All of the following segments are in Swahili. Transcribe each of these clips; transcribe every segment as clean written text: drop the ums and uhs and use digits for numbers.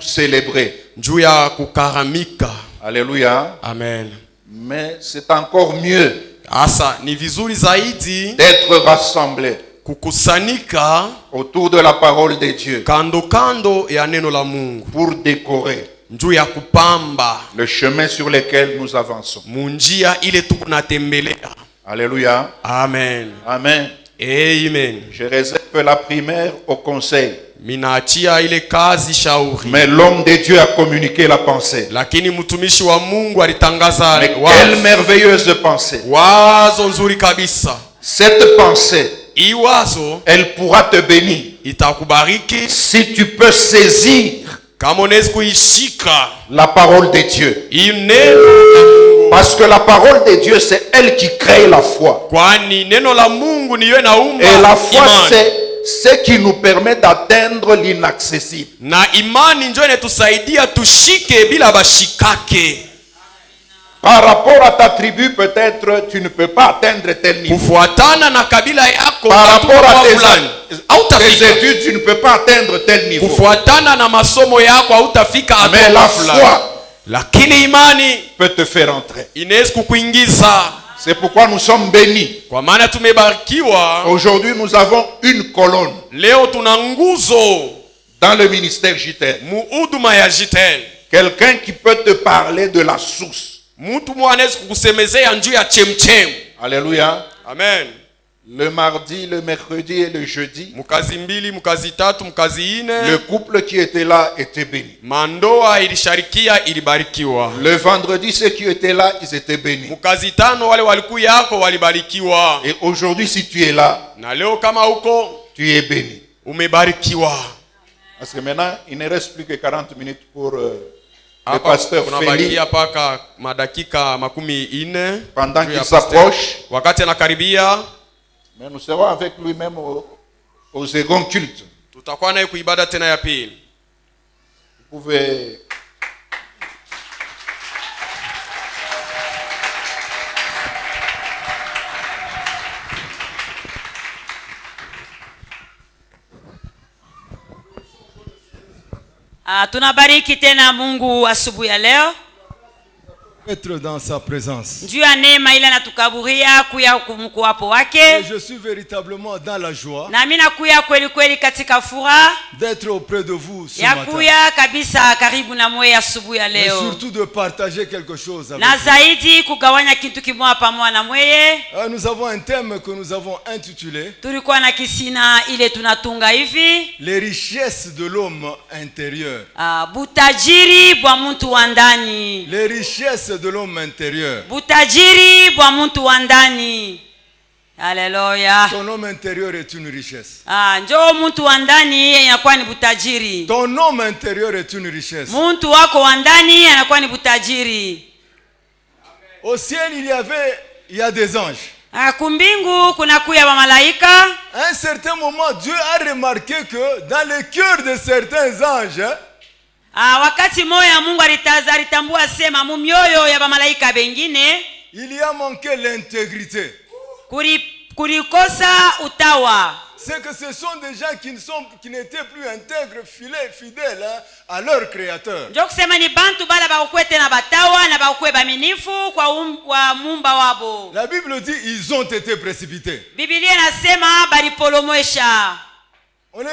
Célébrer. Alléluia. Amen. Mais c'est encore mieux d'être rassemblés autour de la parole de Dieu pour décorer le chemin sur lequel nous avançons. Alléluia. Amen. Amen. Amen. Je réserve la primaire au conseil. Mais l'homme de Dieu a communiqué la pensée. Mais quelle merveilleuse pensée. Cette pensée, elle pourra te bénir si tu peux saisir la parole de Dieu. Parce que la parole de Dieu, c'est elle qui crée la foi. Et la foi, c'est ce qui nous permet d'atteindre l'inaccessible. Par rapport à ta tribu, peut-être tu ne peux pas atteindre tel niveau. Par rapport à tes études, tu ne peux pas atteindre tel niveau. Mais la foi peut te faire entrer. C'est pourquoi nous sommes bénis. Aujourd'hui, nous avons une colonne dans le ministère JTL. Quelqu'un qui peut te parler de la source. Alléluia. Amen. Le mardi, le mercredi et le jeudi, le couple qui était là était béni. Le vendredi, ceux qui étaient là, ils étaient bénis. Et aujourd'hui, si tu es là, tu es béni. Parce que maintenant, il ne reste plus que 40 minutes pour le pasteur Félix. Pendant qu'il s'approche, mais nous serons avec lui-même au second culte. Vous pouvez... Tunabariki tena Mungu asubuhi ya leo. Être dans sa présence. Et je suis véritablement dans la joie d'être auprès de vous ce matin. Et surtout de partager quelque chose avec vous. Nous avons un thème que nous avons intitulé les richesses de l'homme intérieur. Les richesses de l'homme intérieur. Butajiri bwa muntu wa ndani. Alléluia. Ton homme intérieur est une richesse. Njoo muntu wa ndani anakuwa ni butajiri. Ton homme intérieur est une richesse. Muntu wako wa ndani anakuwa ni butajiri. Au ciel il y a des anges. Kumbingu kuna kuya wa malaika. À un certain moment, Dieu a remarqué que dans le cœur de certains anges, wakati moya Mungu alitambua sema mu mioyo ya malaika bengine il y a manqué l'intégrité. Kulikosa utawa. c'est que ce sont des gens qui n'étaient plus intègres, fidèles à leur créateur. Ndio kusema ni bantu bala bakuwe tena batawa na bakuwe baminifu kwa mumba wabo. La Bible dit ils ont été précipités. Biblia inasema balipolomwesha. On ne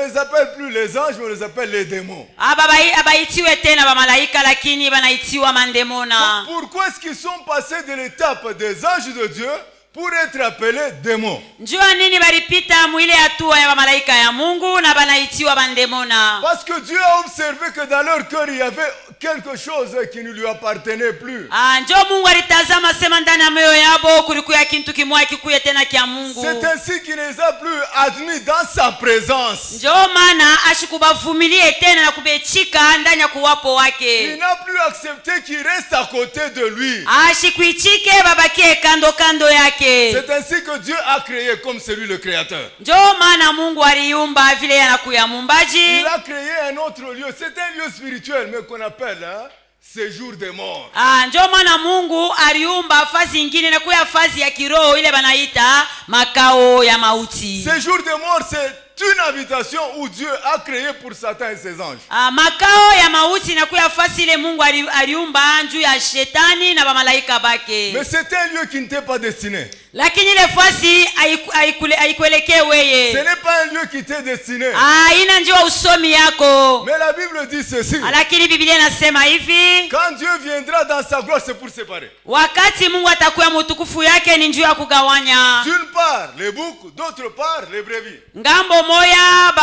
les appelle plus les anges, mais on les appelle les démons. Abaitiwe tena bamalaika lakini banaitiwa mandemona. Pourquoi est-ce qu'ils sont passés de l'étape des anges de Dieu pour être appelés démons? Njua nini balipita mwile hatua ya bamalaika ya Mungu na banaitiwa bandemona? Parce que Dieu a observé que dans leur cœur il y avait quelque chose qui ne lui appartenait plus. Njo Mungu alitazama sema ndani ya moyo yabo kulikuwa kitu kimoja kikuye tena kia Mungu. C'est ainsi qu'il ne les a plus admis dans sa présence. Njo maana ashikubavumilie tena na kubechika ndani ya kuwapo wake. Il n'a plus accepté qu'il reste à côté de lui. Ashikuichike babakie kando kando yake. C'est ainsi que Dieu a créé comme c'est lui le créateur. Njo maana Mungu aliumba vile anakuya mumbaji. Il a créé un autre lieu. C'est un lieu spirituel mais qu'on appelle séjour des morts. Njo maana Mungu aliumba fazi nyingine na kuya fazi ya kiroho ile banaita makao ya mauti. Séjour des morts, c'est une habitation où Dieu a créé pour Satan et ses anges. Makao ya mauti na kuya fazi ile Mungu aliumba juu ya shetani na bamalaika bake. Mais c'est un lieu qui n'était pas destiné. Lakini ile fasi haikuelekee weye. Ce n'est pas un lieu qui t'est destiné. Ina njoo usomi yako. Mais la Bible dit ceci. Lakini Biblia inasema hivi. Quand Dieu viendra dans sa gloire, c'est pour séparer. Wakati Mungu atakuwa mtukufu yake ni njoo ya kugawanya. D'une part les boucs, d'autre part les brebis. Ngambo moya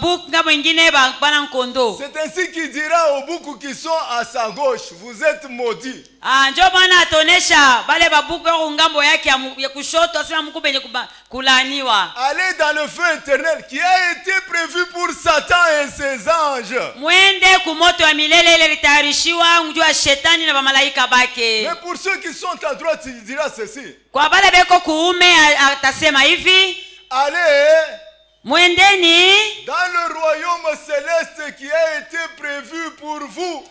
bouc, ngambo ingine bana nkondo. C'est ainsi qu'il dira aux boucs qui sont à sa gauche, vous êtes maudits. Njoo bana atonesha bale babuku kwa ngambo yake ya kushoto asema Mungu benye kulaaniwa. Allez dans le feu éternel qui a été prévu pour Satan et ses anges. Mwende kumoto wa milele ile litayarishiwa njoo shetani na bamalaika bake. Mais pour ceux qui sont à droite, il dira ceci. Kwa bale beko kuume atasema hivi. Allez mwendeni dans le royaume céleste qui a été prévu pour vous.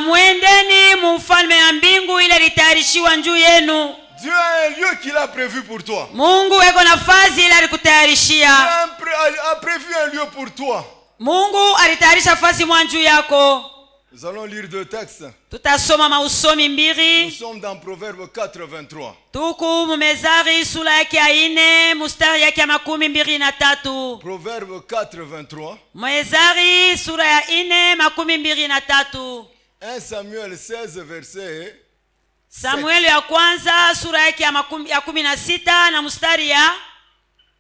Mwendeni mufalme ya mbingu ile litayarishiwa njuu yenu. Dieu a un lieu qu'il a prévu pour toi. Mungu weko nafasi ile alikutayarishia. Dieu a prévu un lieu pour toi. Mungu alitayarisha nafasi mwanju yako. Nous allons lire deux textes. Tutasoma mausomi mbili. Nous sommes dans Proverbe 4:23. Tuku mumezari sura yake ya 4 mstari yake ya 23. Proverbe 4:23. Mezari sura ya 4 23. 1 Samuel 16 verset Samuel ya kwanza sura yake ya 16 na mstari ya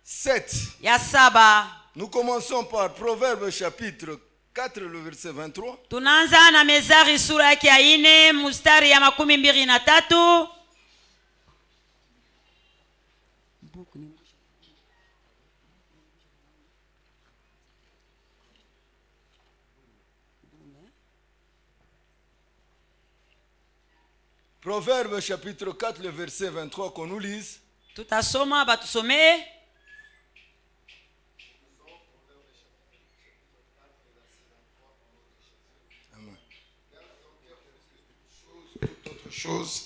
7. Nous commençons par Proverbe chapitre 4 le verset 23. Tunaanza na Mezari sura yake ya 4 mstari ya 23. Proverbe chapitre 4 le verset 23 qu'on nous lise. Tutasoma batusome. Chose,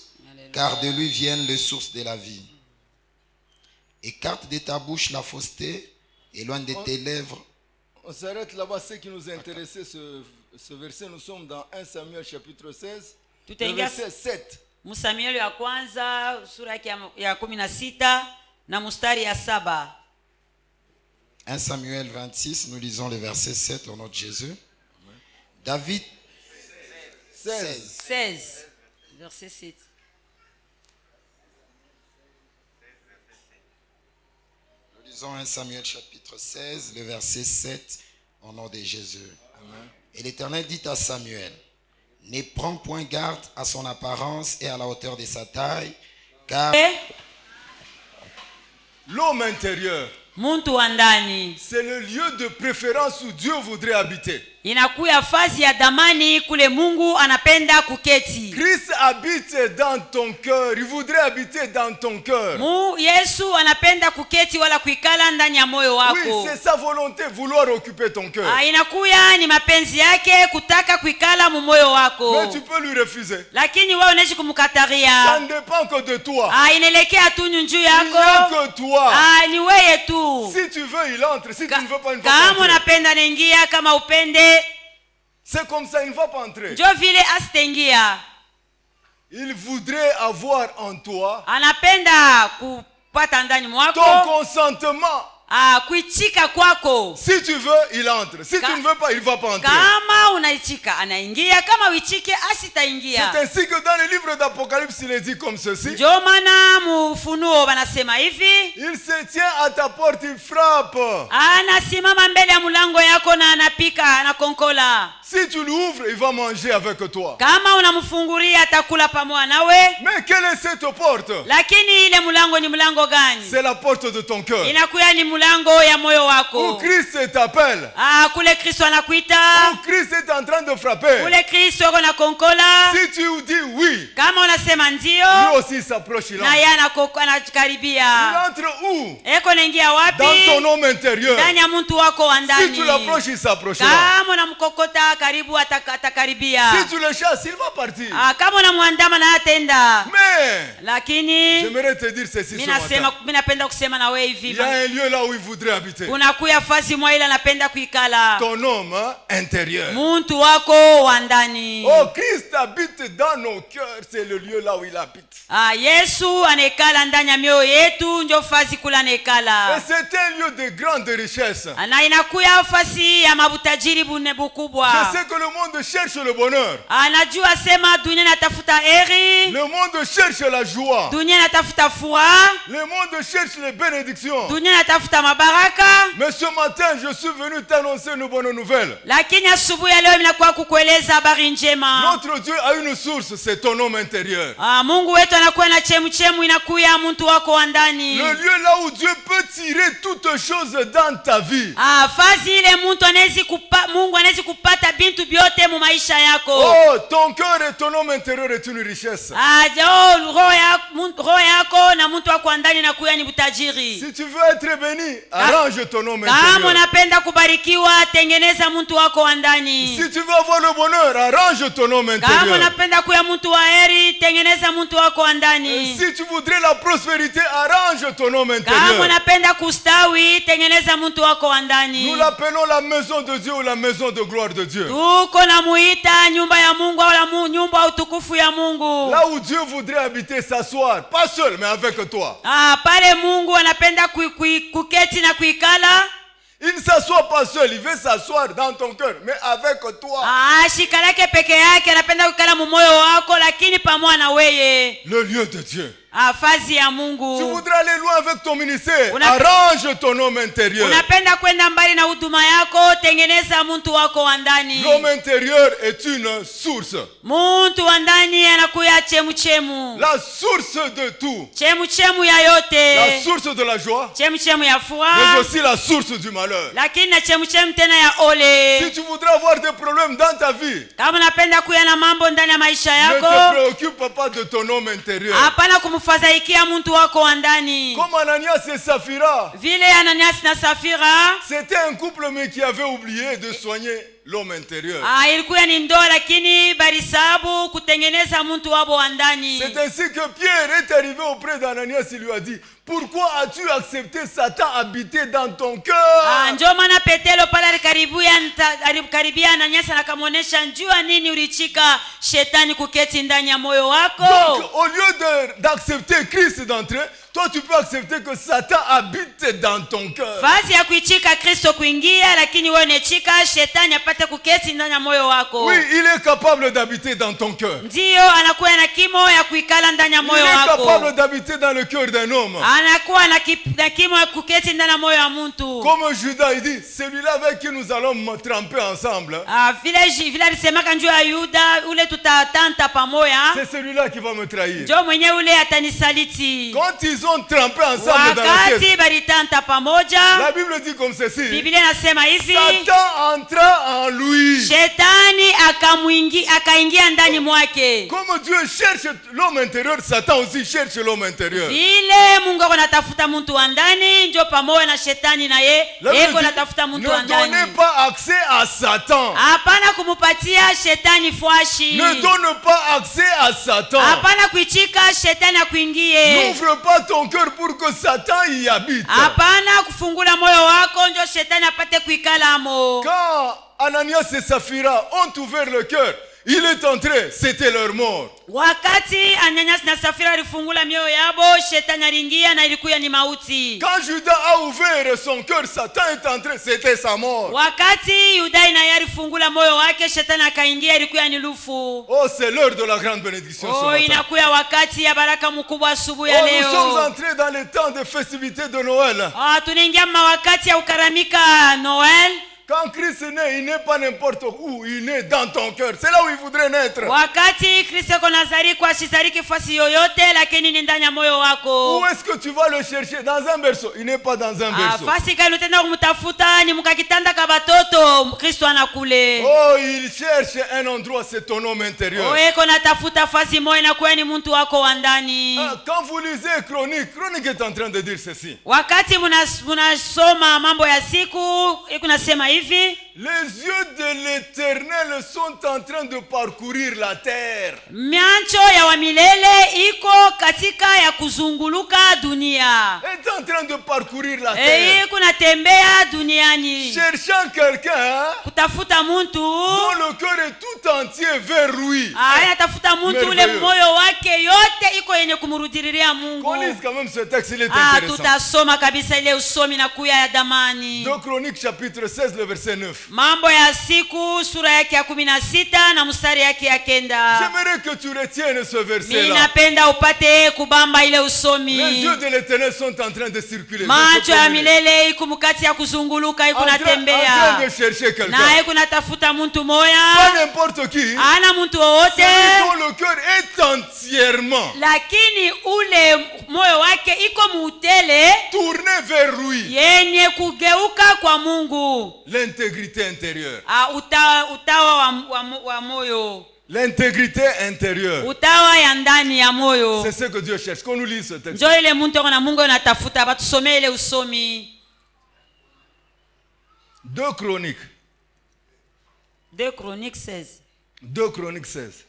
car de lui viennent les sources de la vie. Écarte de ta bouche la fausseté, éloigne de tes lèvres. On s'arrête là-bas. Ce qui nous intéressait, ce verset, nous sommes dans 1 Samuel chapitre 16, verset 7. Samuel ya kwanza sura ya 16 na mstari ya 7. 1 Samuel 26, nous lisons le verset 7 au nom de Jésus. David 16. Verset 7. Nous lisons 1 Samuel chapitre 16, le verset 7, au nom de Jésus. Amen. Et l'Éternel dit à Samuel, ne prends point garde à son apparence et à la hauteur de sa taille, car l'homme intérieur, muntu wa ndani, c'est le lieu de préférence où Dieu voudrait habiter. inakuya fazi ya damani kule Mungu anapenda kuketi. Christ habite dans ton cœur. Il voudrait habiter dans ton cœur. Yesu anapenda kuketi wala kuikala ndani ya moyo wako. Oui, c'est sa volonté, vouloir occuper ton cœur. Inakuya ni mapenzi yake kutaka kuikala mu moyo wako. Mais tu peux lui refuser. Lakini wewe unaishi kumkataria. Ça ne dépend que de toi. Inaelekea tu njuu yako. Il n'y a que toi. Ni wewe tu. Si tu veux, il entre. Si tu ne veux pas, il ne va pas entrer. entrer. Kama unapenda naingia, kama upende. C'est comme ça, il ne va pas entrer. Ndio vile asitengia. Il voudrait avoir en toi anapenda kupata ndani mwako ton consentement. Kuitika kwako. Si tu veux, il entre. Si tu ne veux pas, il ne va pas entrer. Kama unaitika, anaingia. Kama uichike, asitaingia. C'est ainsi que dans le livre d'Apocalypse, il est dit comme ceci. Ndio maana mufunuo banasema hivi. Il se tient à ta porte, il frappe. Anasimama mbele ya mlango yako na anapika, anakonkola. Si tu l'ouvres, il va manger avec toi. Kama unamfungulia atakula pamoja nawe. Mais quelle est cette porte? Lakini ile mlango ni mlango gani? C'est la porte de ton cœur. Inakuya ni mlango ya moyo wako. Où Christ t'appelle. Kule Kristo anakuita. Où Christ est en train de frapper. Kule Kristo anakonkola. Si tu dis oui. Kama unasema ndio. Lui aussi s'approche, il entre. Na yeye anakaribia. Il entre où? Eko naingia wapi? Dans ton homme intérieur. Ndani ya mtu wako wa ndani. Si tu l'approches, il s'approchera. Kama unamkokota karibu atakaribia. Si tu le chasses, il va partir. Kama unamwandama na atenda. Mais lakini j'aimerais te dire ceci ce matin. Mimi napenda kusema na wewe hivi. Il y a un lieu là où il voudrait habiter. Unakuya fasi mwa ile anapenda kuikala. Ton homme intérieur. Mtu wako wa ndani. Oh, Christ habite dans nos cœurs, c'est le lieu là où il habite. Yesu anekala ndani ya mioyo yetu, ndio fasi kula anekala. Et c'est un lieu de grande richesse. Na inakuya fasi ya mabutajiri bukubwa. Je sais que le monde cherche le bonheur. Anajua sema dunia natafuta heri. Le monde cherche la joie. Dunia natafuta furaha. Le monde cherche les bénédictions. Dunia natafuta mabaraka. Mais ce matin, je suis venu t'annoncer une bonne nouvelle. Lakini asubuhi leo ninakuwa kukueleza habari njema. Notre Dieu a une source, c'est ton homme intérieur. Mungu wetu anakuwa na chemu inakuya mtu wako wa ndani. Le lieu là où Dieu peut tirer toutes choses dans ta vie. Fazi ile Mungu anaweza kupata bintu byote mu maisha yako. Oh, ton cœur et ton homme intérieur est une richesse. Roho yako na mtu wako wa ndani nakuya ni butajiri. Si tu veux être béni, arrange ton homme intérieur. Kama unapenda kubarikiwa, tengeneza mtu wako wa ndani. Si tu veux avoir le bonheur, arrange ton homme intérieur. Kama unapenda kuwa mtu wa heri, tengeneza mtu wako wa ndani. Si tu voudrais la prospérité, arrange ton homme intérieur. Kama unapenda kustawi, tengeneza mtu wako wa ndani. Nous l'appelons la maison de Dieu ou la maison de gloire de Dieu. Tuko na muita nyumba ya Mungu au nyumba ya utukufu ya Mungu. Là où Dieu voudrait habiter, s'asseoir, pas seul mais avec toi. Pale Mungu anapenda kuketi na kuikala. Il ne s'assoit pas seul, il veut s'asseoir dans ton cœur, mais avec toi. Shikalake peke yake anapenda kukala mu moyo wako, lakini pamoja na wewe. Le lieu de Dieu. Fazi ya Mungu. Tu voudrais aller loin avec ton ministère, arrange ton homme intérieur. Unapenda kwenda mbali na huduma yako, tengeneza mtu wako wa ndani. L'homme intérieur est une source. Mtu wa ndani anakuya chemu. La source de tout. Chemu ya yote. La source de la joie. Chemu ya furaha. Mais aussi la source du malheur. Lakini na chemu tena ya ole. Si tu voudrais avoir des problèmes dans ta vie, kama unapenda kuya na mambo ndani ya maisha yako, ne te préoccupe pas de ton homme intérieur. Hapana kumfadhaikia mtu wako wa ndani. Comme Ananias et Saphira. Vile Ananias na Safira. C'était un couple mais qui avait oublié de soigner l'homme intérieur. Ilikuwa ni ndoa lakini balisabu kutengeneza mtu wabo wa ndani. C'est ainsi que Pierre est arrivé auprès d'Ananias, il lui a dit: pourquoi as-tu accepté Satan habiter dans ton cœur? Ndio maana Petero pale alikaribia Ananias na akamuonesha njua nini ulichika shetani kuketi ndani ya moyo wako. Donc au lieu d'accepter Christ d'entrer, toi tu peux accepter que Satan habite dans ton cœur. Fazi ya kuichika Kristo kuingia, lakini wewe unachika shetani apate kuketi ndani ya moyo wako. Oui, il est capable d'habiter dans ton cœur. Ndio anakuwa na kimo ya kuikala ndani ya moyo wako. Il est capable d'habiter dans le cœur d'un homme. Anakuwa na kimo ya kuketi ndani ya moyo wa mtu. Comme Judas il dit, celui-là avec qui nous allons tremper ensemble. Vile alisema njoo ya Yuda ule tutatanta pamoja. C'est celui-là qui va me trahir. Njoo mwenyewe ule atanisaliti. Quand ils ils ont trempé ensemble dans la pièce, la Bible dit comme ceci. Satan entra en lui. Comme Dieu cherche l'homme intérieur, Satan aussi cherche l'homme intérieur. Ne donnez pas accès à Satan. Ne donne pas accès à Satan. N'ouvre pas ton cœur pour que Satan y habite. Quand Ananias et Saphira ont ouvert le cœur, il est entré, c'était leur mort. Quand Judas a ouvert son cœur, Satan est entré, c'était sa mort. Oh, c'est l'heure de la grande bénédiction ce matin. Oh, nous sommes entrés dans les temps de festivité de Noël. Quand Christ est né, il n'est pas n'importe où, il est dans ton cœur. C'est là où il voudrait naître. Où est-ce que tu vas le chercher? Dans un berceau. Il n'est pas dans un berceau. Oh, il cherche un endroit, c'est ton homme intérieur. Quand vous lisez Chronique est en train de dire ceci. Les yeux de l'Éternel sont en train de parcourir la terre. Est en train de parcourir la terre. Cherchant quelqu'un dont le cœur est tout entier vers lui. Qu'on lise quand même ce texte, il est intéressant. Dans Chronique chapitre 16, le verset 9. J'aimerais que tu retiennes ce verset-là. Les yeux de l'Éternel sont en train de circuler. En train de chercher quelqu'un. Pas n'importe qui. Celui dont le cœur est entièrement tourné vers lui. L'intégrité intérieure. L'intégrité intérieure. C'est ce que Dieu cherche. Qu'on nous lise ce texte. 2 Chroniques. 2 Chroniques 16. 2 Chroniques 16.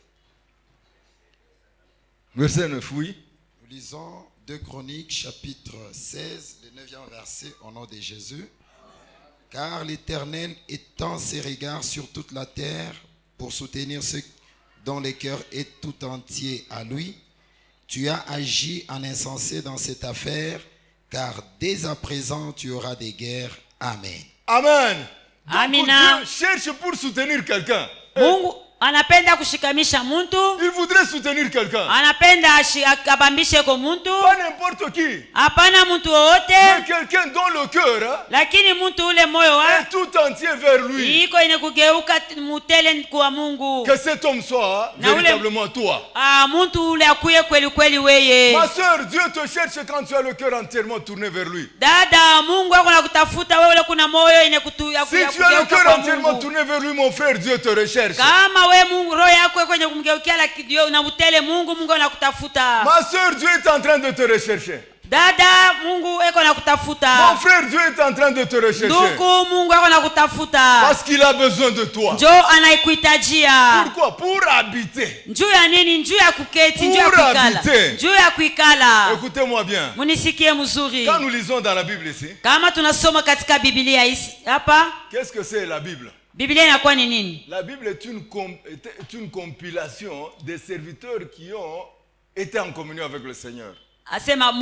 Verset 9, oui. Nous lisons 2 Chroniques chapitre 16, le 9e verset au nom de Jésus. Car l'Éternel étend ses regards sur toute la terre pour soutenir ceux dont le cœur est tout entier à lui. Tu as agi en insensé dans cette affaire, car dès à présent tu auras des guerres. Amen. Amen. Amina. Dieu cherche pour soutenir quelqu'un. Anapenda kushikamisha muntu. Il voudrait soutenir quelqu'un. Anapenda akabambishe kwa muntu. Pas n'importe qui. Hapana muntu wote. Mais quelqu'un dont le cœur lakini muntu ule moyo est tout entier vers lui. Iko ine kugeuka mutele kwa Mungu. Que cet homme soit véritablement toi. Muntu ule akuye kweli kweli weye. Ma sœur, Dieu te cherche quand tu as le cœur entièrement tourné vers lui. Dada, Mungu ako nakutafuta wewe kuna moyo ine kugeuka. Si tu as le cœur entièrement tourné vers lui, mon frère, Dieu te recherche. Kama wewe Mungu roho yako kwenye kumgeukia la kidio na utele Mungu anakutafuta. Ma sœur, Dieu est en train de te rechercher. Dada, Mungu eko nakutafuta. Mon frère, Dieu est en train de te rechercher. Ndugu, Mungu eko nakutafuta. Parce qu'il a besoin de toi. Njo anaikuitajia. Pourquoi? Pour habiter. Njoo ya nini? Njoo ya kuketi, njoo ya kuikala. Njoo ya kuikala. Écoutez-moi bien. Munisikie mzuri. Quand nous lisons dans la Bible ici. Kama tunasoma katika Biblia hapa. Qu'est-ce que c'est la Bible? Biblia inakuwa ni nini? La Bible est une compilation des serviteurs qui ont été en communion avec le Seigneur. Asema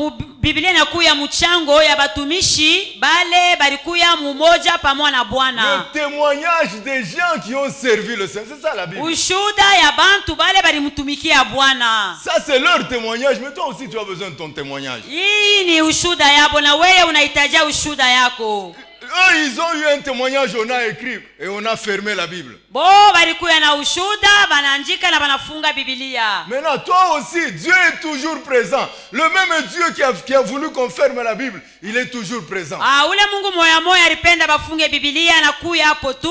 Biblia inakuya mchango ya batumishi bale balikuya mumoja pamoja na Bwana. Le témoignage des gens qui ont servi le Seigneur, c'est ça la Bible. Ushuda ya bantu bale balimtumikia Bwana. Ça c'est leur témoignage, mais toi aussi tu as besoin de ton témoignage. Hii ni ushuda yabo na wewe unahitaji ushuda yako. eux, ils ont eu un témoignage, on a écrit et on a fermé la Bible. Balikuya na ushuda, banaandika na banafunga Biblia. Maintenant, toi aussi, Dieu est toujours présent. Le même Dieu qui a voulu qu'on ferme la Bible, il est toujours présent. Ule Mungu moya moya alipenda bafunge Biblia na kuya hapo tu.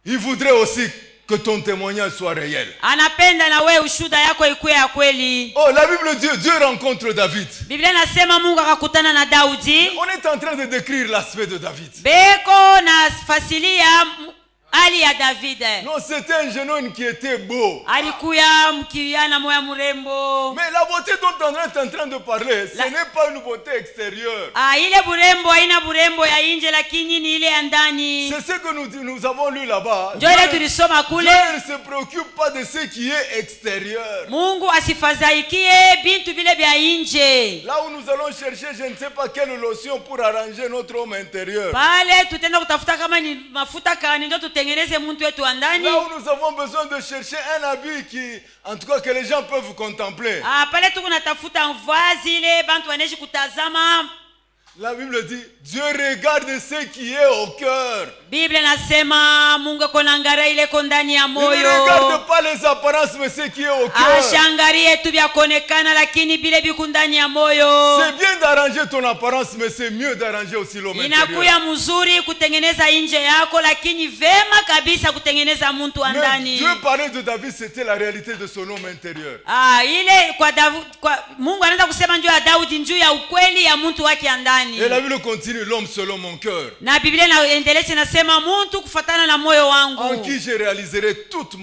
Il voudrait aussi que ton témoignage soit réel. Anapenda na wewe ushuda yako ikuwe ya kweli. Oh, la Bible dit Dieu rencontre David. Biblia nasema Mungu akakutana na Daudi. On est en train de décrire l'aspect de David. Beko na fasilia ali ya David. Non, c'était un jeune homme qui était beau. Alikuya mkiana moya murembo. Mais la beauté dont on est en train de parler, ce n'est pas une beauté extérieure. Ile burembo haina burembo ya nje lakini ni ile ya ndani. C'est ce que nous avons lu là-bas. Ndio ile tulisoma kule. Dieu ne se préoccupe pas de ce qui est extérieur. Mungu asifadhaikie bintu vile vya nje. Là où nous allons chercher, je ne sais pas quelle lotion pour arranger notre homme intérieur. Pale tutaenda kutafuta kama ni mafuta kani ndio tutengeneze mtu wetu wa ndani. Là où nous avons besoin de chercher un habit qui, en tout cas, que les gens peuvent contempler. Pale tuko natafuta vazi ile bantu wanaishi kutazama. La Bible dit, Dieu regarde ce qui est au cœur. Biblia nasema Mungu konaangalia ile ko ndani ya moyo. Il ne regarde pas les apparences, mais ce qui est au cœur. Ashangalie tu vya kuonekana lakini bile biku ndani ya moyo. C'est bien d'arranger ton apparence, mais c'est mieux d'arranger aussi l'homme intérieur. Inakuya mzuri kutengeneza nje yako lakini vema kabisa kutengeneza mtu wa ndani. Dieu parlait de David, c'était la réalité de son homme intérieur. Ile kwa Mungu anaanza kusema njoo ya Daudi njoo ya ukweli ya mtu wake ndani. Et la Bible continue, l'homme selon mon cœur. Na Biblia inaendelea nasema mtu kufuatana na moyo wangu. En qui je réaliserai toute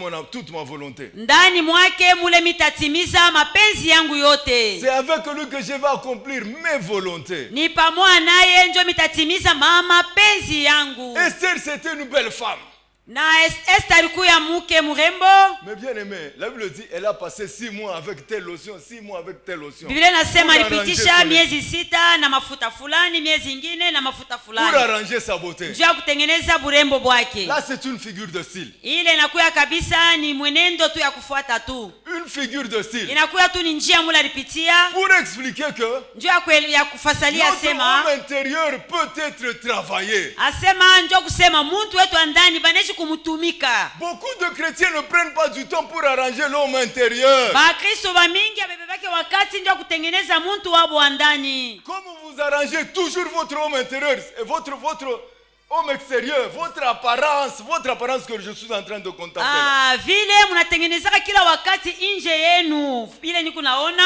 ma volonté. Ndani mwake mule mitatimiza mapenzi yangu yote. C'est avec lui que je vais accomplir mes volontés. Ni pamoja naye njoo mitatimiza mapenzi yangu. Esther, c'était une belle femme. Na Esther alikuwa mke mrembo. Mais bien aimé, la Bible dit elle a passé 6 mois avec telle lotion, 6 mois avec telle lotion. Biblia nasema alipitisha miezi 6 na mafuta fulani, miezi nyingine na mafuta fulani. Pour arranger sa beauté. Njoo kutengeneza burembo bwake. Là c'est une figure de style. Ile inakuwa kabisa ni mwenendo tu ya kufuata tu. Une figure de style. Inakuwa tu ni njia mula alipitia. Pour expliquer que njoo ya kufasalia asema notre homme intérieur peut être travaillé. Asema njoo kusema mtu wetu ndani baneshi kumutumika. Beaucoup de chrétiens ne prennent pas du temps pour arranger l'homme intérieur. Bakristo ba mingi abebebake wakati njoo kutengeneza mtu wabo ndani. Comme vous arrangez toujours votre homme intérieur et votre homme extérieur, votre apparence que je suis en train de contempler. Vile mnatengenezaka kila wakati nje yenu. Vile niko naona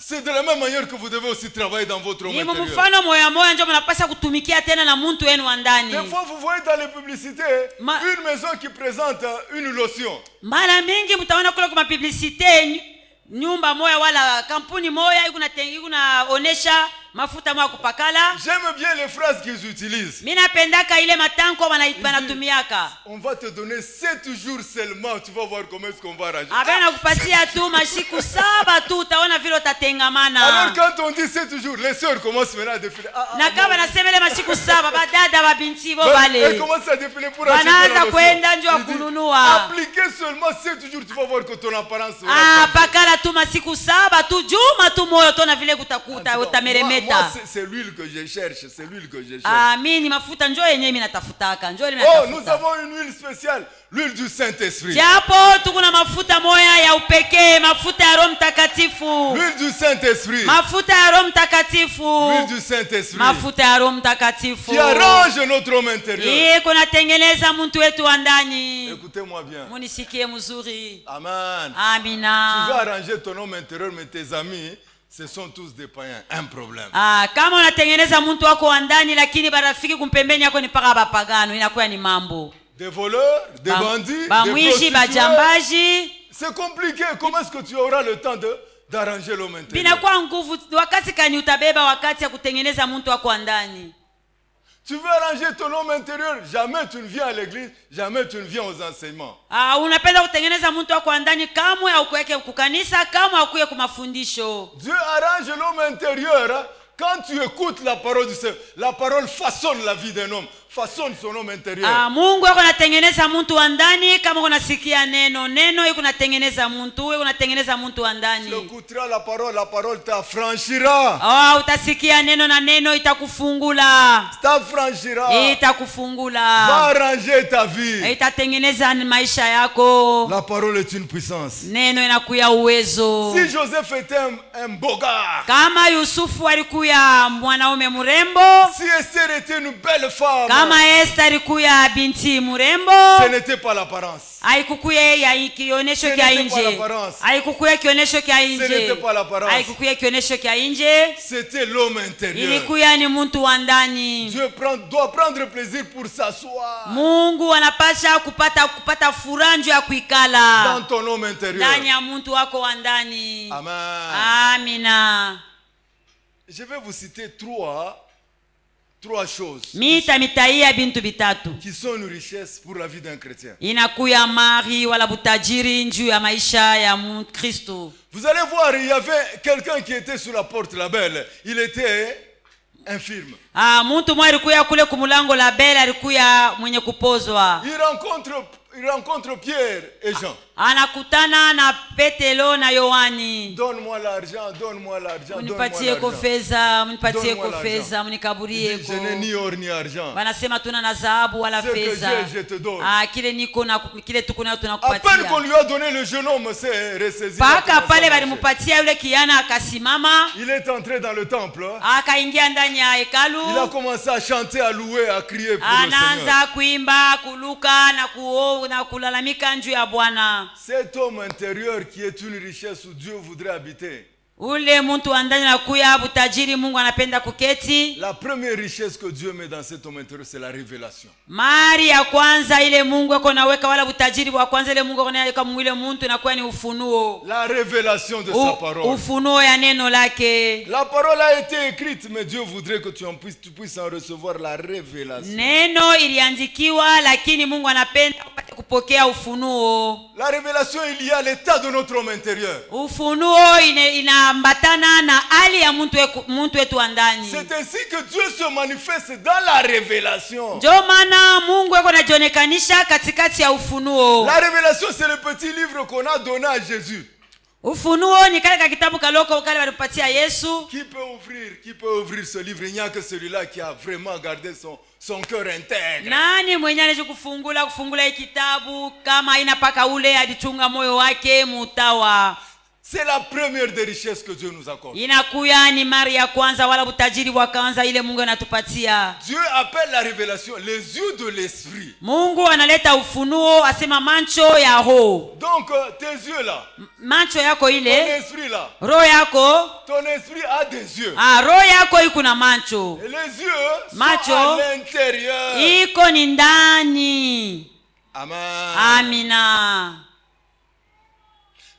c'est de la même manière que vous devez aussi travailler dans votre homme intérieur. Mfano moya moya ndio mnapaswa kutumikia tena na mtu wenu wa ndani. Des fois vous voyez dans les publicités une maison qui présente une lotion. Mara mingi mtaona kule kwa publicité nyumba moya wala kampuni moya iko naonesha mafuta mwa kupakala. J'aime bien les phrases qu'ils utilisent. Mimi napendaka ile matanko wanatumiaka. On va te donner 7 jours seulement, tu vas voir comment est-ce qu'on va arranger. Abana kupatia tu mashiku 7 tu utaona vile utatengamana. Alors quand on dit 7 jours, les sœurs commencent maintenant à défiler. Na kama nasema ile mashiku 7 badada babinti bo bale. Elles commencent à défiler pour acheter. Banaanza kwenda njoo kununua. Appliquer seulement 7 jours, tu vas voir que ton apparence pakala tu masiku 7 tu juma tu moyo utaona vile kutakuta utameremeta. Moi, c'est l'huile que je cherche, mimi mafuta njoo yenyewe mimi natafutaka, njoo ile natafuta. Oh, nous avons une huile spéciale, l'huile du Saint-Esprit. Japo tuko na mafuta moya ya upekee, mafuta ya Roho Mtakatifu. L'huile du Saint-Esprit. Mafuta ya Roho Mtakatifu. L'huile du Saint-Esprit. Mafuta ya Roho Mtakatifu. Qui arrange notre homme intérieur. Kunatengeneza mtu wetu wa ndani. Écoutez-moi bien. Munisikie mzuri. Amen. Amina. Tu veux arranger ton homme intérieur, mais tes amis ce sont tous des païens, un problème. Kama unatengeneza mtu wako wa ndani lakini barafiki kumpembeni yako ni paka bapagano, inakuwa ni mambo. Des voleurs, des bandits, des prostituées. C'est compliqué. Comment est-ce que tu auras le temps d'arranger l'homme intérieur? Binakuwa nguvu wakati kani utabeba wakati ya kutengeneza mtu wako wa ndani. Tu veux arranger ton homme intérieur, jamais tu ne viens à l'église, jamais tu ne viens aux enseignements. Unapenda kutengeneza mtu wako ndani kamwe au kuweke kukanisa kamwe au kuye kumafundisho. Dieu arrange l'homme intérieur Quand tu écoutes la parole du Seigneur, la parole façonne la vie d'un homme, façonne son homme intérieur. Mungu yako natengeneza mtu wa ndani. Kama unasikia neno yako natengeneza mtu, wewe unatengeneza mtu wa ndani. Tu écouteras la parole t'affranchira. Utasikia neno na neno itakufungula. T'affranchira. Itakufungula. Va arranger ta vie. Itatengeneza maisha yako. La parole est une puissance. Neno inakuya uwezo. Si Joseph était un beau gars, kama Yusufu alikuya mwanaume murembo, si Esther était une belle femme, kama Esther alikuya binti murembo, ce n'était pas l'apparence. Haikukuya ya kionesho kia nje. Haikukuya kionesho kia nje. Haikukuya kionesho kia nje. C'était l'homme intérieur. Ilikuya ni mtu wa ndani. Dieu doit prendre plaisir pour s'asseoir. Mungu anapasha kupata furaha njoo ya kuikala dans ton homme intérieur. Ndani ya mtu wako wa ndani. Amen. Amina. Je vais vous citer trois choses mitaia bintu bitatu qui sont une richesse pour la vie d'un chrétien. Inakuya mari wala butajiri njuu ya maisha ya Mkristo. Vous allez voir, il y avait quelqu'un qui était sur la porte Label. Il était infirme. Mtu mmoja alikuya kule kumulango Label, alikuya mwenye kupozwa. Il rencontre Pierre et Jean. Anakutana na Petelo na Yohani. Donne-moi l'argent, donne-moi l'argent. Munipatie ko fedha, munipatie ko fedha, munikaburie ko. Je n'ai ni or ni argent. Wanasema tuna na dhahabu wala fedha. Je te donne. Kile niko na kile tuko nayo tunakupatia. À peine qu'on lui a donné, le jeune homme s'est ressaisi. Paka pale balimupatia yule kijana akasimama. Il est entré dans le temple. Akaingia ndani ya hekalu. Il a commencé à chanter, à louer, à crier pour le Seigneur. Anaanza kuimba, kuluka na kulalamika njuu ya Bwana. Cet homme intérieur qui est une richesse où Dieu voudrait habiter. Ule mtu wa ndani anakuya butajiri Mungu anapenda kuketi. La première richesse que Dieu met dans cet homme intérieur, c'est la révélation. Mari ya kwanza ile Mungu yako naweka wala butajiri wa kwanza ile Mungu anaweka mwile mtu inakuwa ni ufunuo. La révélation de sa parole. Ufunuo ya neno lake. La parole a été écrite, mais Dieu voudrait que tu puisses en recevoir la révélation. Neno iliandikiwa lakini Mungu anapenda upate kupokea ufunuo. La révélation, il y a l'état de notre homme intérieur. Ufunuo inaambatana na hali ya mtu wetu wa ndani. C'est ainsi que Dieu se manifeste dans la révélation. Ndio maana Mungu yako anajionekanisha katikati ya ufunuo. La révélation, c'est le petit livre qu'on a donné à Jésus. Ufunuo ni kale kitabu kaloko kale walipatia Yesu. Qui peut ouvrir ce livre? Il n'y a que celui-là qui a vraiment gardé son cœur intègre. Nani mwenye anaweza kufungula kitabu kama haina paka ule alichunga moyo wake mutawa. C'est la première des richesses que Dieu nous accorde. Inakuya ni mari ya kwanza wala utajiri wa kwanza ile Mungu anatupatia. Dieu appelle la révélation les yeux de l'esprit. Mungu analeta ufunuo, asema macho ya roho. Donc tes yeux là. Macho yako ile. Ton esprit là. Roho yako. Ton esprit a des yeux. Roho yako iko na macho. Et les yeux macho sont à l'intérieur. Iko ni ndani. Amen. Amina.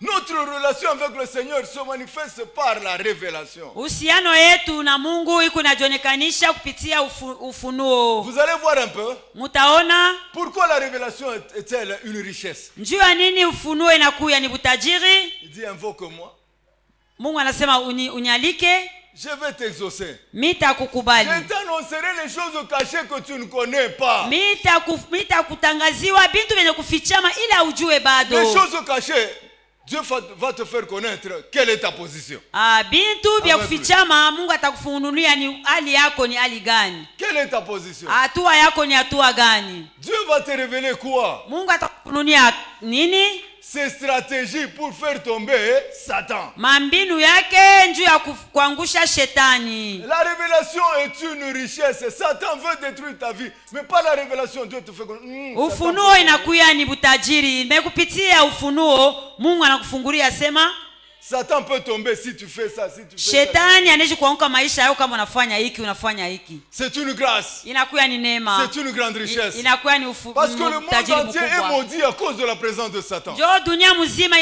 Notre relation avec le Seigneur se manifeste par la révélation. Uhusiano yetu na Mungu iko najionekanisha kupitia ufunuo. Vous allez voir un peu. Mutaona pourquoi la révélation est-elle une richesse? Njua nini ufunuo inakuya ni butajiri? Il dit invoque-moi. Mungu anasema unyalike. Je vais t'exaucer. Mitakukubali. Je t'annoncerai les choses cachées que tu ne connais pas. Mitakutangaziwa bintu vyenye kufichama ila ujue bado. Les choses cachées, Dieu va te faire connaître quelle est ta position. Bintu vya kufichama Mungu atakufunulia ni hali yako ni hali gani. Quelle est ta position? Hatua yako ni hatua gani. Dieu va te révéler quoi? Mungu atakufunulia nini? Ses stratégies pour faire tomber Satan. Mambinu yake njuu ya kuangusha shetani. La révélation est une richesse. Satan veut détruire ta vie, mais pas la révélation. Dieu te fait ufunuo inakuya ni butajiri. Mekupitia ufunuo Mungu anakufungulia sema Satan peut tomber si tu fais ça, si tu fais Shetani anaweza kuanguka maisha yako kama unafanya hiki. C'est une grâce. Inakuya ni neema. C'est une grande richesse. Inakuya ni parce que le monde entier est maudit à cause de la présence de Satan. Jo dunia mzima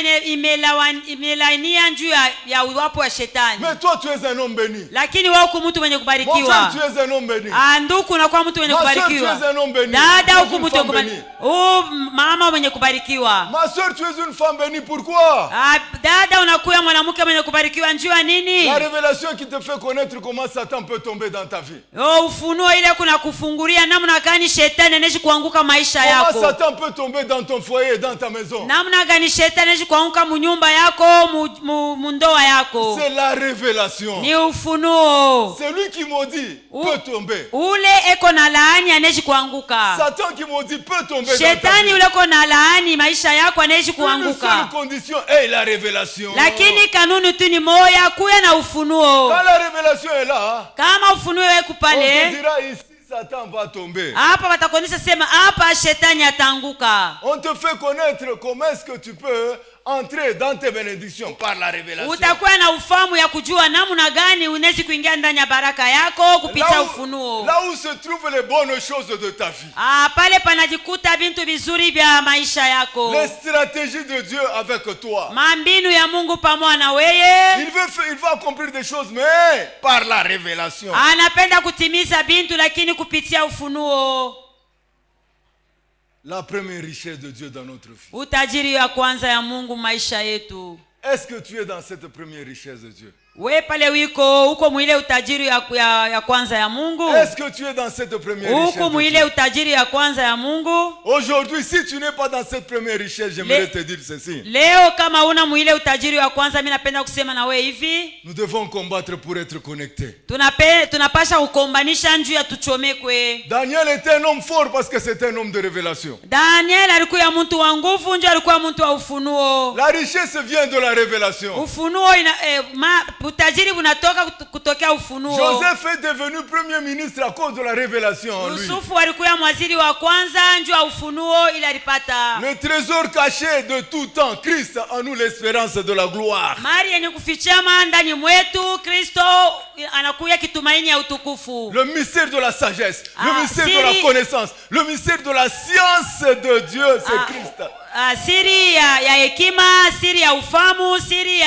imelainia njuu ya uwapo wa shetani. Mais toi tu es un homme béni. Lakini wewe uko mtu mwenye kubarikiwa. Mon frère, tu es un homme béni. Ndugu unakuwa mtu mwenye kubarikiwa. Ma soeur, tu es un homme béni. Dada uko mtu mwenye mama mwenye kubarikiwa. Ma soeur, tu es une femme bénie. Pourquoi? Dada unakuwa unakuya mwanamke mwenye kubarikiwa njua nini? La révélation qui te fait connaître comment Satan peut tomber dans ta vie. Ufunuo ile kuna kufungulia namna gani shetani anaweza kuanguka maisha yako. Comment Satan peut tomber dans ton foyer, dans ta maison. Namna gani shetani anaweza kuanguka munyumba yako, mundoa yako. C'est la révélation. Ni ufunuo. Celui qui maudit peut tomber. Ule eko na laani anaweza kuanguka. Satan qui maudit peut tomber. Shetani ule eko na laani maisha yako anaweza kuanguka. Une seule condition est la révélation. Lakini kanuni tu ni moja, kuya na ufunuo. Quand la révélation est là, kama ufunuo weko pale, on te dira ici Satan va tomber. Hapa watakuonyesha sema hapa shetani ataanguka. On te fait connaître comment est-ce que tu peux entrer dans tes bénédictions par la révélation. Utakuwa na ufahamu ya kujua namna gani unaweza kuingia ndani ya baraka yako kupitia ufunuo. Là où se trouvent les bonnes choses de ta vie. Pale panajikuta bintu vizuri vya maisha yako. Les stratégies de Dieu avec toi. Mambinu ya Mungu pamoja na wewe. Il va accomplir des choses mais par la révélation. Anapenda kutimiza bintu lakini kupitia ufunuo. La première richesse de Dieu dans notre vie. Utajiri ya kwanza ya Mungu maisha yetu. Est-ce que tu es dans cette première richesse de Dieu? We pale uko mwile utajiri ya kwanza ya Mungu. Est-ce que tu es dans cette première richesse? Uko mwile utajiri ya kwanza ya Mungu. Aujourd'hui, si tu n'es pas dans cette première richesse, j'aimerais te dire ceci. Leo kama una mwile utajiri ya kwanza, mimi napenda kusema na wewe hivi. Nous devons combattre pour être connectés. Tunapasha kukombanisha njuu ya tuchomekwe. Daniel était un homme fort parce que c'était un homme de révélation. Daniel alikuwa mtu wa nguvu, njoo alikuwa mtu wa ufunuo. La richesse vient de la révélation. Ufunuo utajiri unatoka kutokea ufunuo. Joseph est devenu premier ministre à cause de la révélation en lui. Yusufu alikuwa waziri wa kwanza njoo ya ufunuo ili alipata. Le trésor caché de tout temps, Christ en nous l'espérance de la gloire. Mari yenye kufichama ndani mwetu, Kristo anakuya kitumaini ya utukufu. Le mystère de la sagesse, le mystère de la connaissance, le mystère de la science de Dieu, c'est Christ. Siri ya hekima, siri ya ufahamu, siri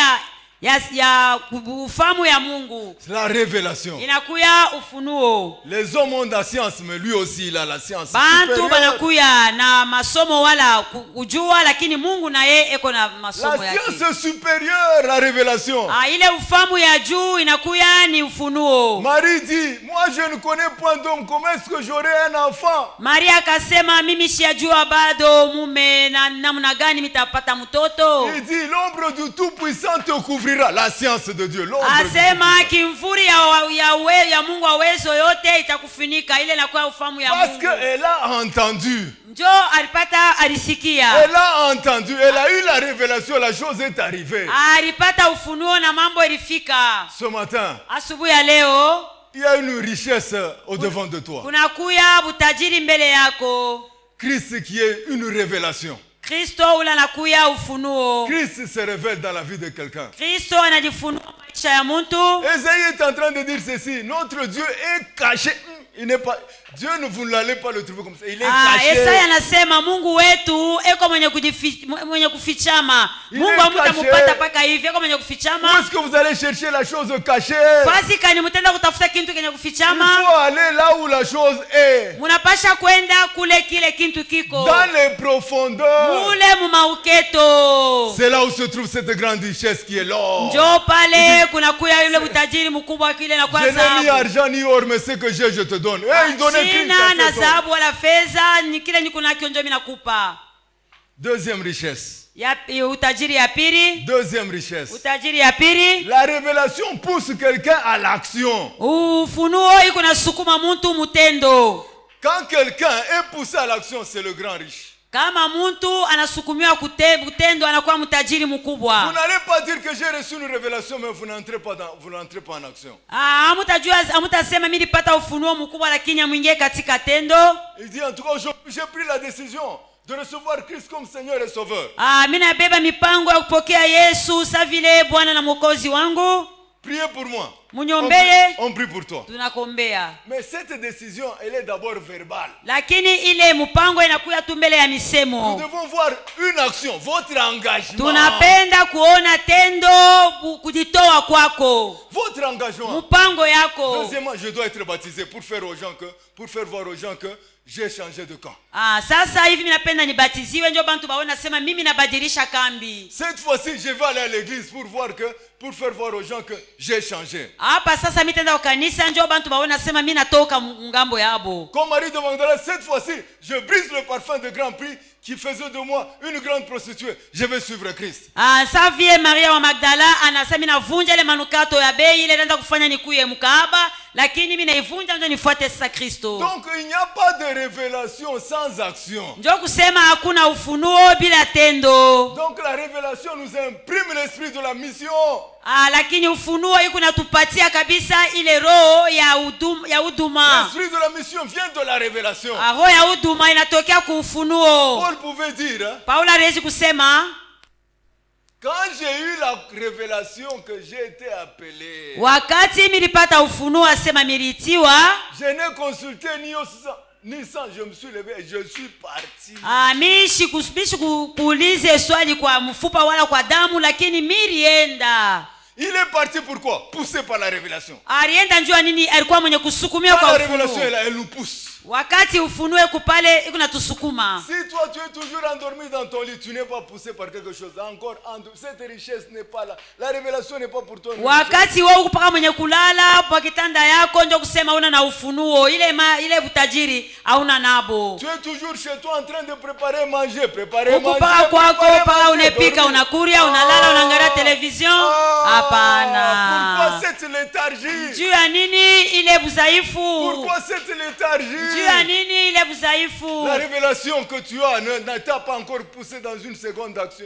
ya ufahamu ya Mungu. La révélation. Inakuya ufunuo. Les hommes ont la science, mais lui aussi il a la science. Bantu banakuya na masomo wala kujua, lakini Mungu na yeye eko na masomo yake. La science supérieure, la révélation. Ile ufahamu ya juu inakuya ni ufunuo. Marie dit, moi je ne connais point d'homme, comment est-ce que j'aurai un enfant? Maria akasema mimi sijajua bado mume na namna gani mitapata mtoto. Il dit, l'ombre du tout-puissant te couvrira. La science de Dieu. Asema kimvuri ya Mungu awezo yote itakufunika. Ile inakuwa ufahamu ya Mungu. Parce qu'elle a entendu. Njo alipata alisikia. Elle a entendu, elle a eu la révélation, la chose est arrivée. Alipata ufunuo na mambo ilifika. Ce matin, asubuhi ya leo, il y a une richesse au devant de toi. Kunakuya butajiri mbele yako. Christ qui est une révélation. Kristo anakuya ufunuo. Christ se révèle dans la vie de quelqu'un. Kristo anajifunua maisha ya mtu. Esaïe est en train de dire ceci, notre Dieu est caché. Il n'est pas Dieu, ne vous n'allez pas le trouver comme ça. Il est caché. Esaya anasema Mungu wetu eko mwenye kufichama. Mungu hamtamupata paka hivi, eko mwenye kufichama. Où est-ce que vous allez chercher la chose cachée? Basi kani mtenda kutafuta kitu kenye kufichama. Il faut aller là où la chose est. Munapasha kwenda kule kile kitu kiko. Dans les profondeurs. Mule mumauketo. C'est là où se trouve cette grande richesse qui est l'or. Njoo pale kuna kuya yule utajiri mkubwa kile na kwa sababu. Je n'ai ni argent ni or, mais ce que j'ai je te donne. Il donnait Christ na sababu wala fedha ni kile niko nakyo ndio mimi nakupa. Deuxième richesse. Utajiri ya pili. Deuxième richesse. Utajiri ya pili. La révélation pousse quelqu'un à l'action. Ufunuo iko nasukuma mtu mutendo. Quand quelqu'un est poussé à l'action, c'est le grand riche. Kama mtu anasukumiwa kutendo anakuwa mtajiri mkubwa. Vous n'allez pas dire que j'ai reçu une révélation mais vous n'entrez pas en action. Hamutasema mimi nilipata ufunuo mkubwa lakini amwingie katika tendo. Il dit en tout cas aujourd'hui j'ai pris la décision de recevoir Christ comme Seigneur et Sauveur. Mimi nabeba mipango ya kupokea Yesu sa vile Bwana na Mwokozi wangu. Priez pour moi. munyombeye, on prie pour toi. tunakombea. Mais cette décision, elle est d'abord verbale. Lakini ile mpango inakuya tu mbele ya misemo. Nous devons voir une action, votre engagement. Tunapenda kuona tendo, kujitoa kwako. Votre engagement. Mpango yako. Deuxièmement, je dois être baptisé pour faire voir aux gens que j'ai changé de camp. Sasa hivi ninapenda nibatiziwe ndio bantu baona sema mimi nabadilisha kambi. Cette fois-ci, je vais aller à l'église pour faire voir aux gens que j'ai changé. Hapa sasa mimi tenda kanisa ndio bantu baona sema mimi natoka ngambo yabo. Comme Marie de Magdala, cette fois-ci, je brise le parfum de Grand Prix qui faisait de moi une grande prostituée. Je vais suivre Christ. Savie Maria wa Magdala anasema mimi navunja ile manukato ya bei ile inaanza kufanya nikuye mkaaba, lakini mimi naivunja ndio nifuate sasa Kristo. Donc il n'y a pas de révélation sans action. Ndio kusema hakuna ufunuo bila tendo. Donc la révélation nous imprime l'esprit de la mission. Lakini ufunuo iko natupatia kabisa ile roho ya huduma. L'esprit de la mission vient de la révélation. Roho ya huduma inatokea ku ufunuo. Paul pouvait dire, Paulo aliweza kusema, quand j'ai eu la révélation que j'ai été appelé, wakati nilipata ufunuo asema militiwa, je n'ai consulté ni sans, je me suis levé et je suis parti. Mishi kuulize swali kwa mfupa wala kwa damu, lakini mirienda. Il est parti pourquoi? Poussé par la révélation. Alienda njua nini? Alikuwa mwenye kusukumia kwa ufunuo. La révélation elle nous pousse. Wakati ufunuo kupale iko natusukuma. Si toi tu es toujours endormi dans ton lit, tu n'es pas poussé par quelque chose. Encore cette richesse n'est pas là. La révélation n'est pas pour toi. Wakati wewe uko paka mwenye kulala kwa kitanda yako ndio kusema una na ufunuo. Ile utajiri hauna nabo. Tu es toujours chez toi en train de préparer manger. Uko paka kwako paka unapika, unakuria, unalala, unaangalia television. Hapana. Pourquoi cette léthargie? Juu ya nini ile budhaifu? Pourquoi cette léthargie? La révélation que tu as ne t'a pas encore poussé dans une seconde action,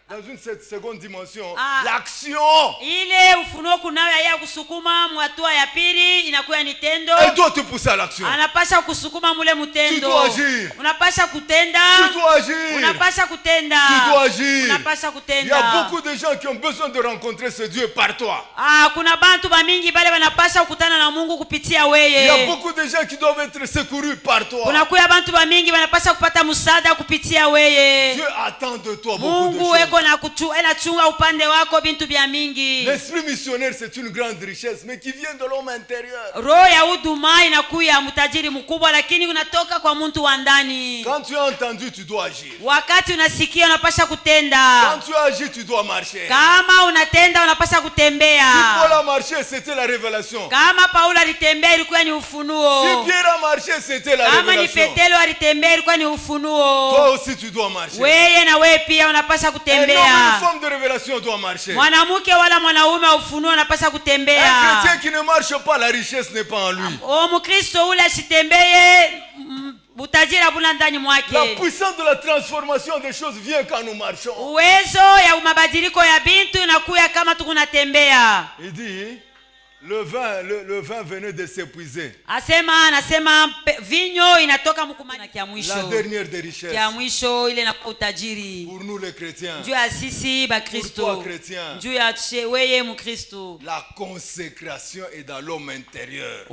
dans une seconde dimension. L'action. Ile ufunuo kunayo ya kusukuma mwatua ya pili inakuwa ni tendo. Elle doit te pousser à l'action. Anapasha kusukuma mule mutendo. Tu dois agir. Unapasha kutenda. Tu dois agir. Unapasha kutenda. Tu dois agir. Unapasha kutenda. Il y a beaucoup de gens qui ont besoin de rencontrer ce Dieu par toi. Kuna bantu bamingi bale wanapasha kukutana na Mungu kupitia weye. Il y a beaucoup de gens qui doivent être secourus par toi. Kuna kuya bantu bamingi wanapasha kupata msaada kupitia weye. Dieu attend de toi beaucoup de choses. Mungu eko na chunga upande wako bintu bya mingi. L'esprit missionnaire c'est une grande richesse mais qui vient de l'homme intérieur. Roho ya huduma inakuya mtajiri mkubwa lakini unatoka kwa mtu wa ndani. Quand tu as entendu tu dois agir. Wakati unasikia unapasha kutenda. Quand tu agis tu dois marcher. Kama unatenda unapasha kutembea. Si Paul a marché c'était la révélation. Kama Paulo alitembea ilikuwa ni ufunuo. Si Pierre a marché c'était la kama révélation. Kama ni Petero alitembea ilikuwa ni ufunuo. Toi aussi tu dois marcher. Wewe na wewe pia unapasha kutembea. Une forme de révélation doit marcher. Mwanamke wala mwanaume ufunuo anapasha kutembea. Un chrétien qui ne marche pas, la richesse n'est pas en lui. Mkristo ule asitembee butajira buna ndani mwake. La puissance de la transformation des choses vient quand nous marchons. Uwezo ya mabadiliko ya bintu inakuya kama tunatembea. Il dit le vin venait de s'épuiser. Anasema vinyo inatoka mkumana kia mwisho. La dernière des richesses. Kia mwisho ile na utajiri. Pour nous les chrétiens. Juu ya sisi ba Kristo. Pour toi chrétien. Juu ya wewe Mkristo. La consécration est dans l'homme intérieur.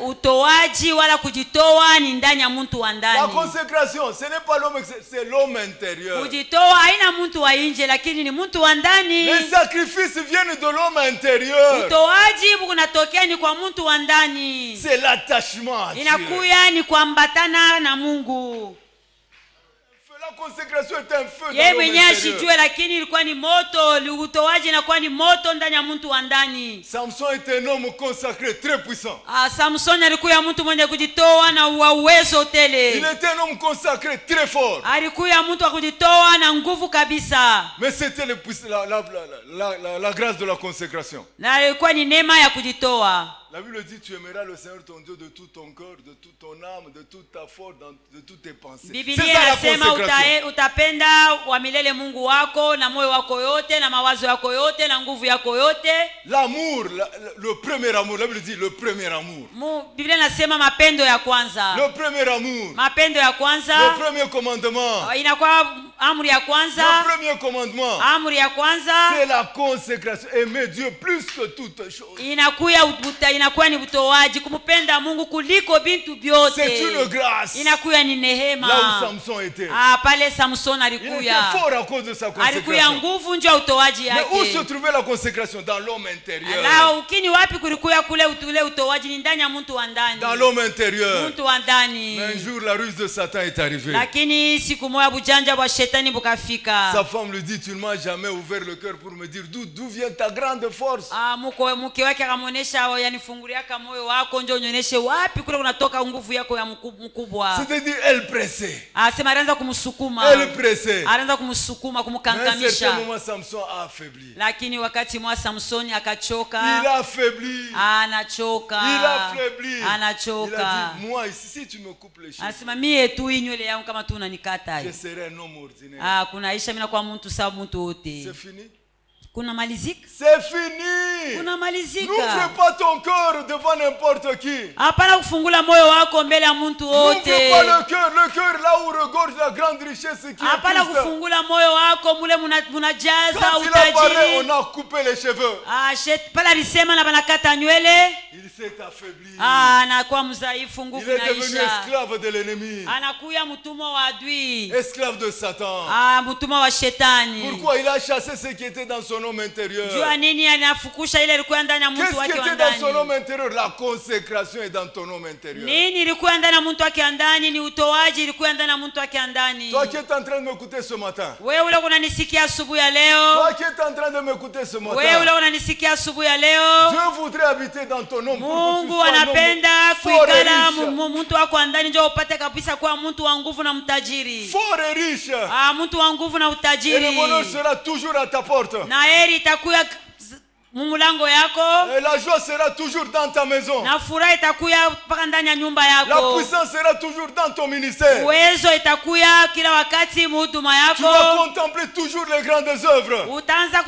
Utoaji wala kujitoa ni ndani ya mtu wa ndani. La consécration ce n'est pas l'homme, c'est l'homme intérieur. Kujitoa haina mtu wa nje lakini ni mtu wa ndani. Les sacrifices viennent de l'homme intérieur. Utoaji unatokea ni kwa mtu wa ndani. C'est l'attachement à Dieu. Inakuya ni kuambatana na Mungu. La consécration est un feu dans yeye l'homme mwenyewe intérieur. ashijue lakini ilikuwa ni moto, utoaji inakuwa ni moto ndani ya mtu wa ndani. Samson est un homme consacré très puissant. Samson alikuwa mtu mwenye kujitoa na uwezo tele. Il était un homme consacré très fort. Alikuwa mtu wa kujitoa na nguvu kabisa. Mais c'était la grâce de la consécration. Na ilikuwa ni neema ya kujitoa. La Bible dit tu aimeras le Seigneur ton Dieu de tout ton cœur, de toute ton âme, de toute ta force, de toutes tes pensées. Biblia inasema utapenda wa milele Mungu wako na moyo wako yote na mawazo yako yote na nguvu yako yote. L'amour, le premier amour, la Bible dit le premier amour. Biblia inasema mapendo ya kwanza. Le premier amour. Mapendo ya kwanza. Le premier commandement. Inakuwa amri ya kwanza, le premier commandement, amri ya kwanza, c'est la consécration. Aimer Dieu plus que toutes choses. Inakuwa ni utoaji, kumpenda Mungu kuliko bintu vyote. C'est une grâce. Inakuwa ni neema. Là où Samson était. Pale Samson alikuya. Il était fort à cause de sa consécration. Alikuya nguvu ndio utoaji yake. Mais où se trouvait la consécration? Dans l'homme intérieur. Là ukini wapi kulikuya kule utoaji? Ni ndani ya mtu wa ndani. Dans l'homme intérieur. Mtu wa ndani. Mais un jour la ruse de Satan est arrivée. Lakini siku moja bujanja bwa shetani bukafika. Sa femme lui dit, tu ne m'as jamais ouvert le cœur pour me dire d'où vient ta grande force. Mke wake akamuonesha, yanifungulia kama moyo wako ndio unyonyeshe wapi kule unatoka nguvu yako ya mkubwa. C'est-à-dire elle pressait. Sema anaanza kumsukuma. Elle pressait. Anaanza kumsukuma, kumkankamisha. À un certain moment Samson a affaibli. Lakini wakati mwa Samsoni akachoka. Il a affaibli. Anachoka. Il a affaibli. Anachoka. Il a dit, moi ici si tu me coupes les cheveux. Anasema mie tu nywele yangu kama tu unanikata. Je serai un homme ordinaire. Kunaisha mimi na kwa mtu sawa mtu wote. C'est fini. Kuna malizika? C'est fini. Kuna malizika. N'ouvre pas ton cœur devant n'importe qui. Hapana kufungula moyo wako mbele ya mtu wote. N'ouvre pas le cœur là où regorge la grande richesse qui est. Hapana kufungula moyo wako mule munajaza utajiri. Quand il a parlé, on a coupé les cheveux. Pala alisema na banakata nywele. Il s'est affaibli. Anakuwa mzaifu, nguvu inaisha. Il est devenu esclave de l'ennemi. Anakuya mtumwa wa adui. Esclave de Satan. Mtumwa wa shetani. Pourquoi il a chassé ce qui était dans son homme intérieur? Jua nini anafukusha ile ilikuwa ndani ya mtu wake wa ndani? Qu'est-ce qui était dans son homme intérieur? La consécration est dans ton homme intérieur. Nini ilikuwa ndani ya mtu wake ndani? Ni utoaji ilikuwa ndani ya mtu wake ndani. Toi qui es en train de m'écouter ce matin. Wewe ule unanisikia asubuhi ya leo. Toi qui es en train de m'écouter ce matin. Wewe ule unanisikia asubuhi ya leo. Dieu voudrait habiter dans ton homme. Mungu anapenda kuikala mtu wako ndani ndio upate kabisa kuwa mtu wa nguvu na mtajiri. Fort et riche. Mtu wa nguvu na utajiri. Et le bonheur sera toujours à ta porte. Na heri itakuwa mumulango yako. Et la joie sera toujours dans ta maison. Na furaha itakuwa mpaka ndani ya nyumba yako. La puissance sera toujours dans ton ministère. Uwezo itakuwa kila wakati mhuduma yako. Tu vas contempler toujours les grandes œuvres. Utaanza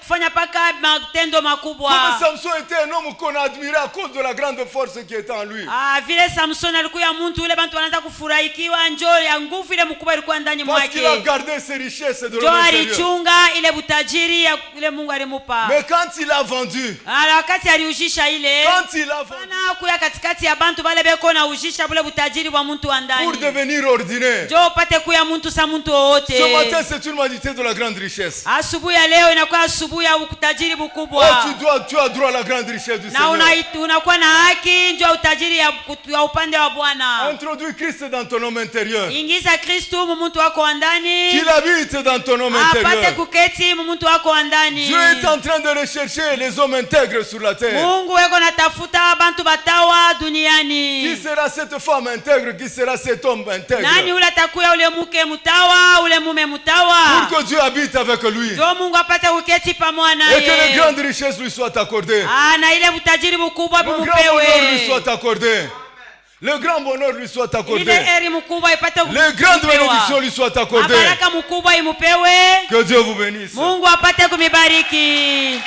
kufanya paka matendo makubwa. Comme Samson était un homme qu'on admirait à cause de la grande force qui était en lui. Vile Samson alikuwa mtu ule bantu wanaanza kufurahikiwa njoo ya nguvu ile mkubwa ilikuwa ndani mwake. Parce qu'il a gardé ses richesses de l'homme intérieur. Alichunga ile butajiri ya ile Mungu alimupa. Mais quand il a vendu, wakati aliujisha ile, quand il a vendu, kuya katikati ya bantu bale beko na ujisha bule butajiri wa mtu wa ndani, pour devenir ordinaire, jo pate kuya mtu sa mtu wote. Ce matin c'est une humanité de la grande richesse. Asubuhi ya leo inakuwa asubuhi ya utajiri mkubwa. Tu as droit à la grande richesse du Seigneur. Na unakuwa na haki ndio utajiri ya upande wa Bwana. Introduis Christ dans ton homme intérieur. Ingiza Kristo mtu wako wa ndani. Qu'il habite dans ton homme intérieur. Apate kuketi mtu wako wa ndani. Dieu est en train de rechercher les hommes intègres sur la terre. Mungu weko natafuta bantu batawa duniani. Qui sera cette femme intègre? Qui sera cet homme intègre? Nani ule atakuya ule mke mtawa, ule mume mtawa? Pour que Dieu habite avec lui. Ndio Mungu apate kuketi pamoja naye. Et que les grandes richesses lui soient accordées. Na ile utajiri mkubwa bumupewe. Le grand bonheur lui soit accordé. Le grand bonheur lui soit accordé. Les grandes bénédictions lui soient accordées. Que Dieu vous bénisse. Mungu apate kumibariki.